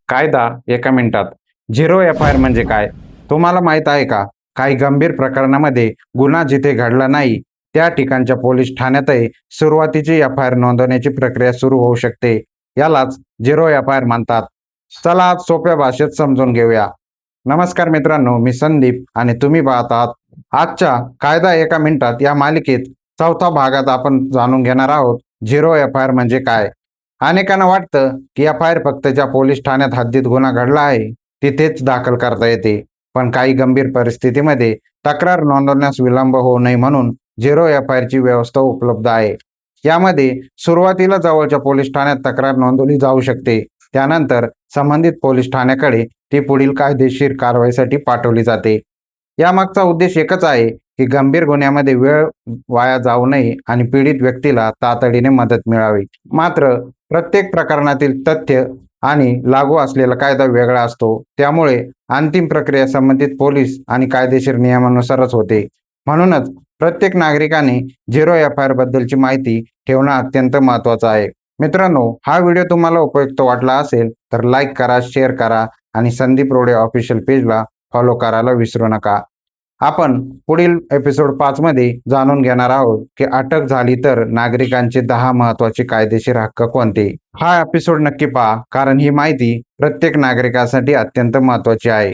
कायदा एका मिनिटात. झिरो एफ-आय-आर म्हणजे काय? तुम्हाला माहीत आहे का? काही गंभीर प्रकरणामध्ये गुन्हा जिथे घडला नाही, त्या ठिकाणच्या पोलीस ठाण्यातही सुरुवातीची एफ-आय-आर नोंदवण्याची प्रक्रिया सुरू होऊ शकते. यालाच झिरो एफ-आय-आर म्हणतात. चला आज सोप्या भाषेत समजून घेऊया. नमस्कार मित्रांनो, मी संदीप आणि तुम्ही पाहत आहात आजच्या कायदा एका मिनिटात या मालिकेत चौथा भागात आपण जाणून घेणार आहोत झिरो एफ-आय-आर म्हणजे काय. अनेकांना वाटतं की एफ-आय-आर फक्त ज्या पोलीस ठाण्यात हद्दीत गुन्हा घडला आहे तिथेच दाखल करता येते, पण काही गंभीर परिस्थितीमध्ये तक्रार नोंदवण्यास विलंब होऊ नये म्हणून झिरो एफ-आय-आरची व्यवस्था उपलब्ध आहे. यामध्ये सुरुवातीला जवळच्या पोलीस ठाण्यात तक्रार नोंदवली जाऊ शकते. त्यानंतर संबंधित पोलीस ठाण्याकडे ती पुढील कायदेशीर कारवाईसाठी पाठवली जाते. यामागचा उद्देश एकच आहे की गंभीर गुन्ह्यामध्ये वेळ वाया जाऊ नये आणि पीडित व्यक्तीला तातडीने मदत मिळावी. मात्र प्रत्येक प्रकरणातील तथ्य आणि लागू असलेला कायदा वेगळा असतो. त्यामुळे अंतिम प्रक्रिया संबंधित पोलीस आणि कायदेशीर नियमानुसारच होते. म्हणूनच प्रत्येक नागरिकाने झिरो एफ-आय-आर बद्दलची माहिती ठेवणं अत्यंत महत्त्वाचं आहे. मित्रांनो, हा व्हिडिओ तुम्हाला उपयुक्त वाटला असेल तर लाईक करा, शेअर करा आणि संदीप रोडे ऑफिशियल पेजला फॉलो करायला विसरू नका. आपण पुढील एपिसोड 5 मध्ये जाणून घेणार आहोत की अटक झाली तर नागरिकांचे 10 महत्त्वाचे कायदेशीर हक्क कोणते. हा एपिसोड नक्की पहा, कारण ही माहिती प्रत्येक नागरिकासाठी अत्यंत महत्त्वाची आहे.